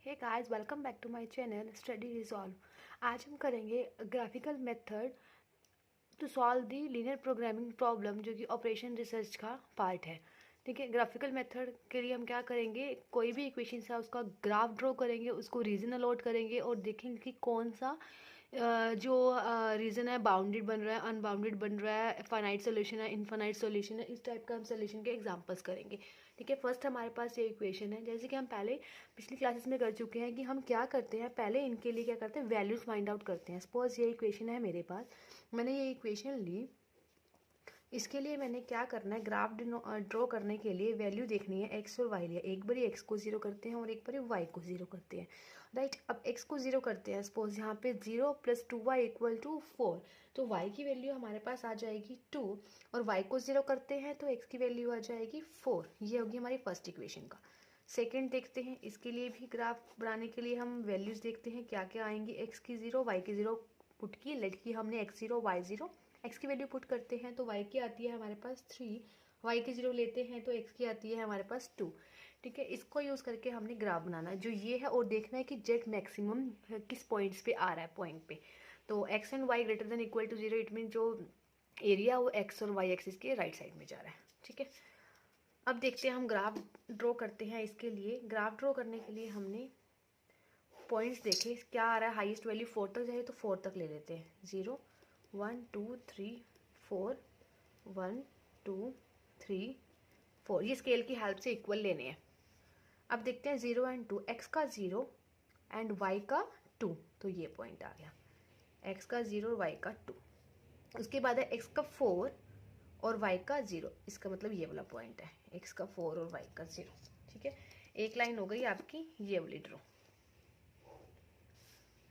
Hey guys, welcome back to my channel study resolve. आज हम करेंगे graphical method to solve the linear programming problem, जो कि operation research का part है। ठीक है, ग्राफिकल मेथड के लिए हम क्या करेंगे, कोई भी इक्वेशन है उसका ग्राफ ड्रॉ करेंगे, उसको रीजन अलॉट करेंगे और देखेंगे कि कौन सा जो रीजन है बाउंडेड बन रहा है, अनबाउंडेड बन रहा है, फाइनाइट सोल्यूशन है, इनफाइनाइट सोल्यूशन है। इस टाइप का हम सोल्यूशन के एग्जांपल्स करेंगे। ठीक है, फर्स्ट हमारे पास ये इक्वेशन है, जैसे कि हम पहले पिछली क्लासेस में कर चुके हैं कि हम क्या करते हैं, पहले इनके लिए क्या करते हैं, वैल्यूज फाइंड आउट करते हैं। सपोज ये इक्वेशन है मेरे पास, मैंने ये इक्वेशन ली। इसके लिए मैंने क्या करना है, ग्राफ ड्रॉ करने के लिए वैल्यू देखनी है, एक्स और वाई लिया। एक बार एक्स को जीरो करते हैं और एक बार वाई को जीरो करते हैं। राइट, अब एक्स को जीरो करते हैं। सपोज यहाँ पे 0 + 2y = 4, तो y की वैल्यू हमारे पास आ जाएगी 2, और y को जीरो करते हैं तो x की वैल्यू आ जाएगी 4। ये होगी हमारी फर्स्ट इक्वेशन का। सेकेंड देखते हैं, इसके लिए भी ग्राफ बनाने के लिए हम वैल्यूज देखते हैं क्या क्या आएंगी। एक्स की 0, वाई की 0 पुट की, लेट की हमने x0 y0। एक्स की वैल्यू पुट करते हैं तो y की आती है हमारे पास 3, वाई की 0 लेते हैं तो x की आती है हमारे पास 2। ठीक है, इसको यूज़ करके हमने ग्राफ बनाना है जो ये है, और देखना है कि जेड मैक्सिमम किस पॉइंट्स पे आ रहा है, पॉइंट पे। तो x and y > 0, it mean जो एरिया वो x और y एक्सिस के राइट साइड में जा रहा है। ठीक है, अब देखते हैं हम ग्राफ ड्रॉ करते हैं। इसके लिए ग्राफ ड्रॉ करने के लिए हमने पॉइंट्स देखे, क्या आ रहा है, हाईएस्ट वैल्यू 4 तक जाए तो 4 तक ले लेते हैं। 0 1 2 3 4, 1 2 3 4, ये स्केल की हेल्प से इक्वल लेने हैं। अब देखते हैं 0 एंड 2, एक्स का 0 एंड वाई का 2, तो ये पॉइंट आ गया, एक्स का 0 और वाई का 2। उसके बाद है एक्स का 4 और वाई का 0, इसका मतलब ये वाला पॉइंट है, एक्स का 4 और वाई का 0। ठीक है, एक लाइन हो गई आपकी ये वाली ड्रॉ।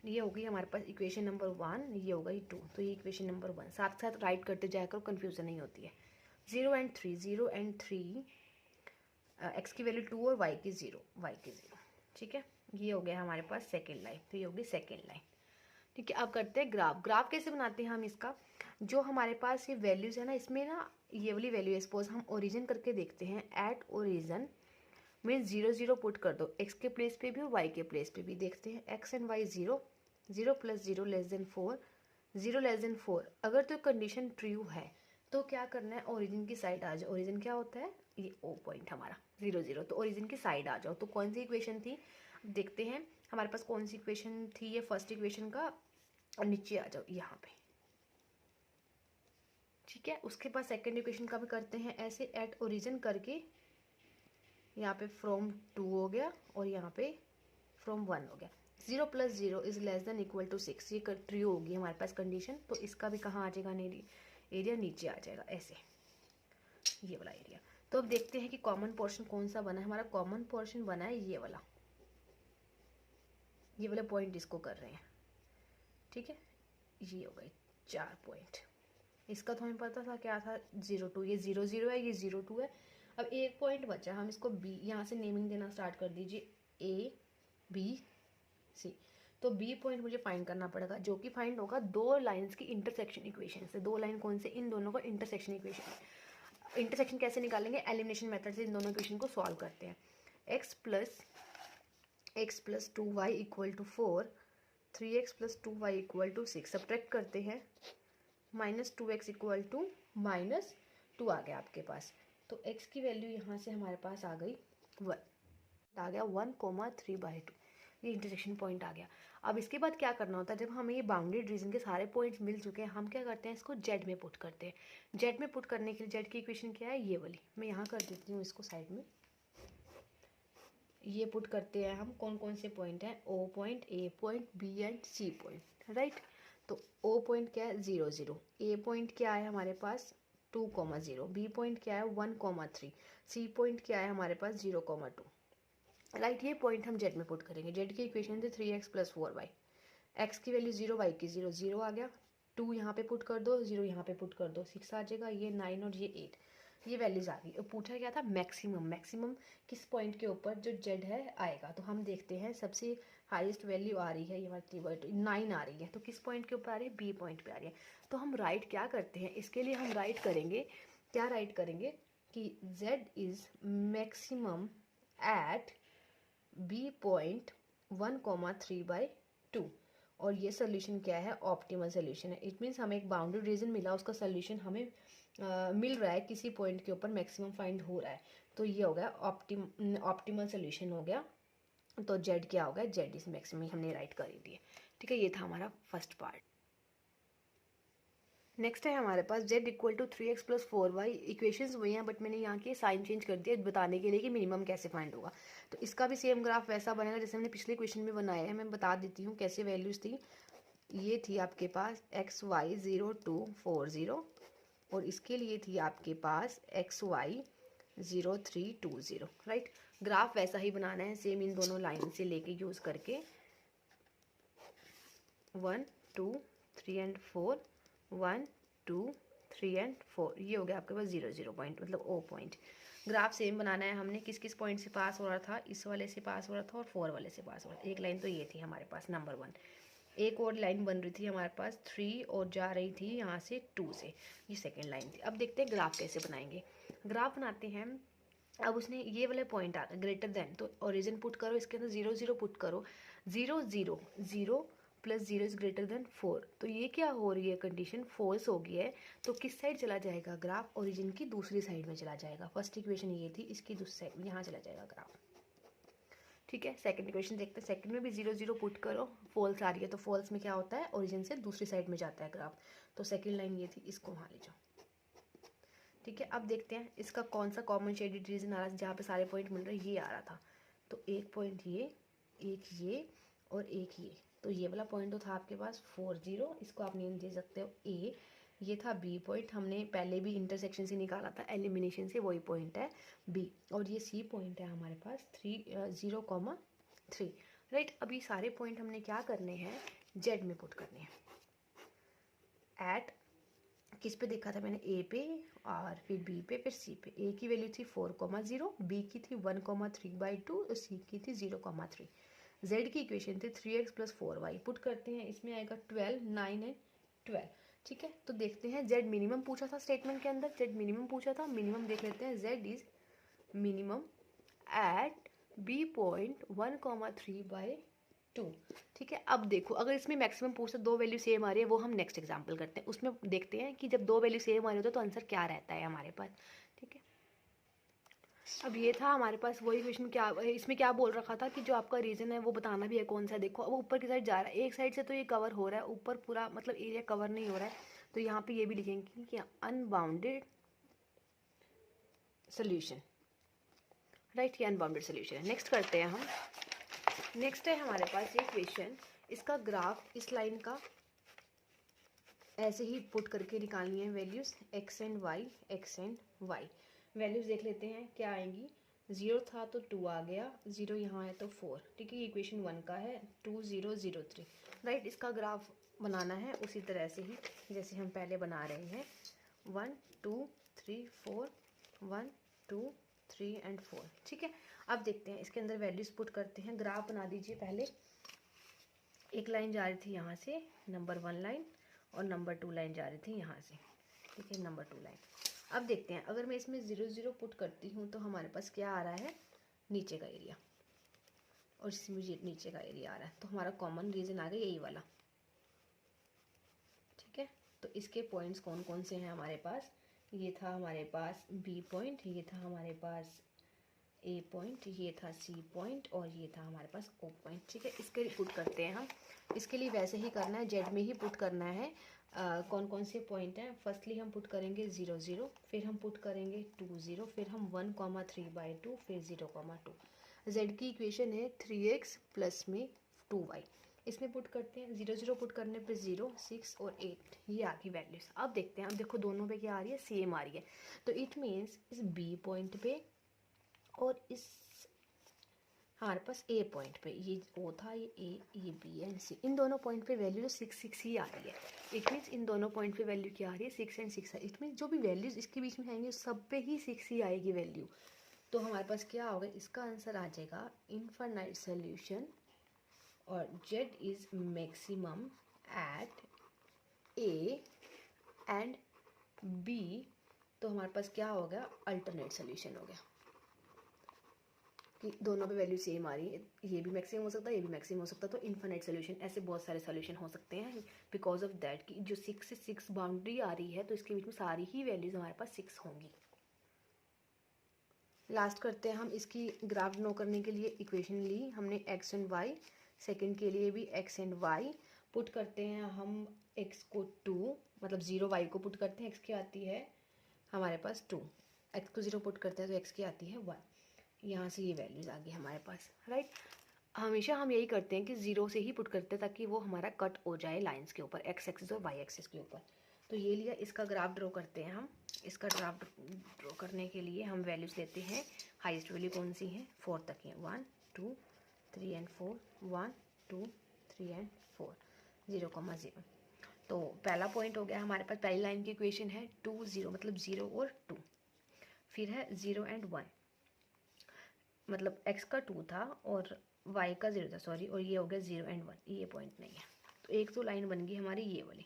ये हो गई हमारे पास इक्वेशन नंबर 1, ये हो गई 2, तो ये इक्वेशन नंबर 1। साथ साथ राइट करते जाकर कंफ्यूजन नहीं होती है। 0 एंड 3, 0 एंड 3, एक्स की वैल्यू 2 और वाई की 0, वाई की 0। ठीक है, ये हो गया हमारे पास सेकेंड लाइन, तो ये होगी सेकेंड लाइन। ठीक है, अब करते हैं ग्राफ। ग्राफ कैसे बनाते हैं हम इसका, जो हमारे पास ये वैल्यूज है ना, इसमें ना ये वाली वैल्यू है। सपोज हम ओरिजिन करके देखते हैं, एट ओरिजिन मीन 0 0 पुट कर दो, एक्स के प्लेस पे भी और वाई के प्लेस पे भी। देखते हैं एक्स एंड वाई 0, 0 + 0 <4, 0 <4। अगर तो कंडीशन ट्रू है तो क्या करना है, ओरिजिन की साइड आ जाओ। ओरिजिन क्या होता है, ये ओ पॉइंट हमारा 0 0, तो ओरिजिन की साइड आ जाओ। तो कौन सी इक्वेशन थी, देखते हैं हमारे पास कौन सी इक्वेशन थी, ये फर्स्ट इक्वेशन का, और नीचे आ जाओ यहाँ पे। ठीक है, उसके बाद सेकेंड इक्वेशन का भी करते हैं ऐसे, एट ओरिजिन करके यहाँ पे फ्रॉम 2 हो गया और यहाँ पे फ्रॉम 1 हो गया। 0 + 0 < 6, ये ट्रू होगी हमारे पास कंडीशन। तो इसका भी कहाँ आ जाएगा, एरिया नीचे आ जाएगा ऐसे, ये वाला एरिया। तो अब देखते हैं कि कॉमन पोर्शन कौन सा बना है। हमारा कॉमन पोर्शन बना है ये वाला, ये वाला पॉइंट इसको कर रहे हैं। ठीक है, ये हो गए 4 पॉइंट। इसका तो हमें पता था क्या था, 0 2, ये 0 0 है, ये 0 2 है। अब एक पॉइंट बचा, हम इसको बी, यहाँ से नेमिंग देना स्टार्ट कर दीजिए, ए बी सी। तो बी पॉइंट मुझे फाइंड करना पड़ेगा, जो कि फाइंड होगा दो लाइंस की इंटरसेक्शन इक्वेशन से। दो लाइन कौन से, इन दोनों का इंटरसेक्शन इक्वेशन। इंटरसेक्शन कैसे निकालेंगे, एलिमिनेशन मेथड से इन दोनों इक्वेशन को सॉल्व करते हैं। x + 2y = 4, 3x + 2y = 6। Subtract करते हैं, -2x = -2 आ गया आपके पास। तो x की वैल्यू यहाँ से हमारे पास आ गई 1, आ गया 1,3/2, ये इंटरसेक्शन पॉइंट आ गया। अब इसके बाद क्या करना होता है, जब हमें ये बाउंडेड रीजन के सारे पॉइंट्स मिल चुके हैं, हम क्या करते हैं, इसको जेड में पुट करते हैं। जेड में पुट करने के लिए जेड की इक्वेशन क्या है, ये वाली। मैं यहाँ कर देती हूँ इसको साइड में। ये पुट करते हैं हम, कौन कौन से पॉइंट हैं, O point, A point, B and C point. Right, तो ओ पॉइंट क्या है, 0 0, ए पॉइंट क्या है हमारे पास 2,0, बी पॉइंट क्या है 1,3, सी पॉइंट क्या है हमारे पास 0,2। राइट, ये पॉइंट हम जेड में पुट करेंगे। जेड की इक्वेशन थी 3x + 4y, एक्स की वैल्यू 0, वाई की 0, 0 आ गया। 2 यहाँ पे पुट कर दो, 0 यहाँ पे पुट कर दो, 6 आ जाएगा। ये 9 और ये 8, ये वैल्यूज आ गई। पूछा क्या था, मैक्सिमम, मैक्सिमम किस पॉइंट के ऊपर जो जेड है आएगा। तो हम देखते हैं सबसे हाईएस्ट वैल्यू आ रही है, ये हमारी 9 आ रही है, तो किस पॉइंट के ऊपर आ रही है, बी पॉइंट पे आ रही है। तो हम राइट क्या करते हैं, इसके लिए हम राइट करेंगे, क्या राइट करेंगे कि z is maximum at B point 1,3/2 और ये सोल्यूशन क्या है, ऑप्टिमल सोल्यूशन है। इट मीन्स हमें एक बाउंड्री रीजन मिला, उसका सोल्यूशन हमें मिल रहा है, किसी पॉइंट के ऊपर मैक्सिमम फाइंड हो रहा है, तो ये हो गया ऑप्टिमल सोल्यूशन हो गया। तो जेड क्या होगा, जेड इज मैक्सिमम, हमने राइट कर ही दिए। ठीक है, ये था हमारा फर्स्ट पार्ट। नेक्स्ट है हमारे पास z equal to 3x plus 4y। Equations वही हैं बट मैंने यहाँ के साइन चेंज कर दिया बताने के लिए कि मिनिमम कैसे फाइंड होगा। तो इसका भी सेम ग्राफ वैसा बनेगा जैसे हमने पिछले क्वेश्चन में बनाया है। मैं बता देती हूँ कैसे वैल्यूज थी। ये थी आपके पास xy 0 2 4 0 और इसके लिए थी आपके पास xy 0 3 2 0। राइट, ग्राफ वैसा ही बनाना है सेम, इन दोनों लाइन से लेके यूज करके 1 2 3 एंड 4 1 2 3 एंड 4। ये हो गया आपके पास 0 0 पॉइंट, मतलब ओ पॉइंट। ग्राफ सेम बनाना है हमने, किस किस पॉइंट से पास हो रहा था, इस वाले से पास हो रहा था और 4 वाले से पास हो रहा था। एक लाइन तो ये थी हमारे पास नंबर 1। एक और लाइन बन रही थी हमारे पास 3 और जा रही थी यहाँ से 2 से, ये सेकेंड लाइन थी। अब देखते हैं ग्राफ कैसे बनाएंगे। ग्राफ बनाते हैं। अब उसने ये वाले पॉइंट आ गए ग्रेटर देन, तो ओरिजिन पुट करो, इसके अंदर 0 0 पुट करो। 0 0 0 प्लस 0 इज ग्रेटर देन 4, तो ये क्या हो रही है, कंडीशन फॉल्स हो गई है। तो किस साइड चला जाएगा ग्राफ, ओरिजिन की दूसरी साइड में चला जाएगा। फर्स्ट इक्वेशन ये थी, इसकी दूसरी साइड यहाँ चला जाएगा ग्राफ। ठीक है, सेकंड इक्वेशन देखते हैं। सेकंड में भी 0 0 पुट करो, फॉल्स आ रही है, तो फॉल्स में क्या होता है, ओरिजिन से दूसरी साइड में जाता है ग्राफ। तो सेकंड लाइन ये थी, इसको वहाँ ले जाओ। ठीक है, अब देखते हैं इसका कौन सा कॉमन शेडेड रीजन आ रहा है जहाँ पे सारे पॉइंट मिल रहे हैं। ये आ रहा था, तो एक पॉइंट ये, एक ये और एक ये। तो ये वाला पॉइंट तो था आपके पास 4 0, इसको आप नेम दे सकते हो ए। ये था बी पॉइंट, हमने पहले भी इंटरसेक्शन से निकाला था, एलिमिनेशन से, वही पॉइंट है बी। और ये सी पॉइंट है हमारे पास 0,3। राइट, अभी सारे पॉइंट हमने क्या करने हैं, जेड में पुट करने हैं। एट किस पे देखा था मैंने, ए पे और फिर बी पे फिर सी पे। ए की वैल्यू थी 4,0, बी की थी 1,3/2 और सी की थी 0,3। जेड की इक्वेशन थी 3x प्लस 4y। पुट करते हैं, इसमें आएगा 12 9 एंड 12। ठीक है, तो देखते हैं जेड मिनिमम पूछा था स्टेटमेंट के अंदर, जेड मिनिमम पूछा था, मिनिमम देख लेते हैं। Z is minimum at B point 1,3/2। ठीक है, अब देखो अगर इसमें मैक्सिमम पूछे, दो वैल्यू सेम आ रही है, वो हम नेक्स्ट एग्जांपल करते हैं। उसमें देखते हैं कि जब दो वैल्यू सेम आ रही हो तो आंसर क्या रहता है हमारे पास। ठीक है, अब ये था हमारे पास वही क्वेश्चन। क्या इसमें क्या बोल रखा था कि जो आपका रीजन है वो बताना भी है कौन सा। देखो अब ऊपर की साइड जा रहा है, एक साइड से तो ये कवर हो रहा है, ऊपर पूरा मतलब एरिया कवर नहीं हो रहा है। तो यहाँ पे ये भी लिखेंगे कि अनबाउंडेड सोल्यूशन। राइट, ये अनबाउंडेड सोल्यूशन है। नेक्स्ट करते हैं हम। नेक्स्ट है हमारे पास ये क्वेश्चन, इसका ग्राफ इस लाइन का ऐसे ही पुट करके निकालनी है values x and y। Values देख लेते हैं क्या आएंगी। 0 था तो 2 आ गया, 0 यहाँ है तो 4। ठीक है, ये इक्वेशन 1 का है 2 0 0 3। राइट, इसका ग्राफ बनाना है उसी तरह से ही जैसे हम पहले बना रहे हैं। 1 2 3 4 1 2 3 एंड 4। ठीक है, अब देखते हैं इसके अंदर वैल्यूज पुट करते हैं। ग्राफ बना दीजिए पहले। एक लाइन जा रही थी यहाँ से, नंबर 1 लाइन, और नंबर 2 लाइन जा रही थी यहाँ से। ठीक है, नंबर 2 लाइन। अब देखते हैं अगर मैं इसमें 0 0 पुट करती हूँ तो हमारे पास क्या आ रहा है, नीचे का एरिया, और इसमें नीचे का एरिया आ रहा है। तो हमारा कॉमन रीजन आ गया यही वाला। ठीक है, तो इसके पॉइंट्स कौन कौन से हैं हमारे पास। ये था हमारे पास बी पॉइंट, ये था हमारे पास ए पॉइंट, ये था सी पॉइंट और ये था हमारे पास ओ पॉइंट। ठीक है, इसके लिए पुट करते हैं हम। इसके लिए वैसे ही करना है, जेड में ही पुट करना है। कौन कौन से पॉइंट हैं। फर्स्टली हम पुट करेंगे 0 0, फिर हम पुट करेंगे 2 0, फिर हम 1,3/2, फिर 0,2। जेड की इक्वेशन है 3x प्लस में 2y। इसमें पुट करते हैं, 0 0 पुट करने पे 0 6 और 8, ये आ गई वैल्यूज। अब देखते हैं, अब देखो दोनों पे क्या आ रही है, सेम आ रही है। तो इट मीन्स इस बी पॉइंट पे और इस हमारे पास ए पॉइंट पे, ये ओ था, ये ए, ये बी एंड सी, इन दोनों पॉइंट पे वैल्यू 6 6 ही आ रही है। इट मीन्स इन दोनों पॉइंट पे वैल्यू क्या आ रही है, 6 एंड 6 है। इट मीन्स जो भी वैल्यूज इसके बीच में आएंगे सब पे ही 6 ही आएगी वैल्यू। तो हमारे पास क्या होगा, इसका आंसर आ जाएगा इनफाइनाइट सोल्यूशन, और Z is maximum at A and B. तो हमारे पास क्या हो गया, अल्टरनेट सोल्यूशन हो गया। कि दोनों पे वैल्यू सेम आ रही है, ये भी मैक्सिमम हो सकता है, ये भी मैक्सिमम हो सकता है, तो इन्फिनिट सोल्यूशन, ऐसे बहुत सारे सोल्यूशन हो सकते हैं बिकॉज ऑफ दैट कि जो 6 से 6 बाउंड्री आ रही है तो इसके बीच में सारी ही वैल्यूज हमारे पास 6 होंगी। लास्ट करते हैं हम इसकी ग्राफ ड्रॉ करने के लिए इक्वेशन ली हमने x एंड y, सेकंड के लिए भी x एंड y पुट करते हैं हम x को 2 मतलब 0 y को पुट करते हैं, x की आती है हमारे पास 2, x को 0 पुट करते हैं तो x की आती है 1, यहाँ से ये वैल्यूज आ गई हमारे पास, राइट। हमेशा हम यही करते हैं कि 0 से ही पुट करते हैं ताकि वो हमारा कट हो जाए लाइंस के ऊपर, x एक्सिस और y एक्सिस के ऊपर। तो ये लिया, इसका ग्राफ ड्रॉ करते हैं हम। इसका ग्राफ ड्रॉ करने के लिए हम वैल्यूज लेते हैं, हाईएस्ट वैल्यू कौन सी है, 4 तक है, 1 2 3 एंड 4, 1 2 3 एंड 4, 0,0। तो पहला पॉइंट हो गया हमारे पास, पहली लाइन की इक्वेशन है 2 0 मतलब 0 और 2, फिर है 0 एंड 1 मतलब x का 2 था और y का 0 था, सॉरी, और ये हो गया 0 एंड 1, ये पॉइंट नहीं है। तो एक तो लाइन बन गई हमारी ये वाली,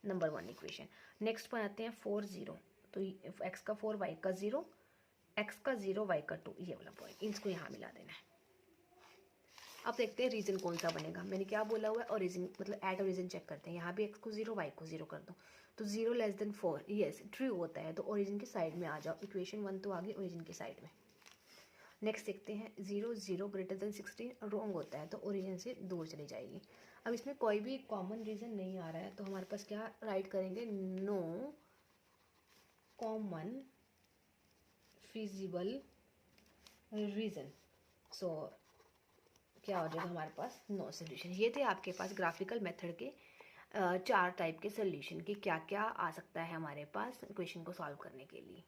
नंबर 1 इक्वेशन। नेक्स्ट बनाते हैं 4 0, तो x का 4 y का 0, x का 0 y का 2, ये वाला पॉइंट, इसको यहाँ मिला देना है। अब देखते हैं रीजन कौन सा बनेगा, मैंने क्या बोला हुआ है, ओरिजिन मतलब एट ओरिजिन चेक करते हैं। यहाँ भी x को 0 y को 0 कर दो, तो 0 लेस देन 4 यस ट्रू होता है, तो ओरिजिन के साइड में आ जाओ, इक्वेशन 1 तो आ गई ओरिजिन के साइड में। नेक्स्ट देखते हैं 0 0 ग्रेटर देन 16 रॉन्ग होता है, तो ओरिजिन से दूर चली जाएगी। अब इसमें कोई भी कॉमन रीज़न नहीं आ रहा है, तो हमारे पास क्या राइट करेंगे, नो कॉमन फिजिबल रीज़न। सो क्या हो जाएगा हमारे पास, नो सोल्यूशन। ये थे आपके पास ग्राफिकल मेथड के 4 टाइप के सोल्यूशन के क्या क्या आ सकता है हमारे पास क्वेश्चन को सॉल्व करने के लिए।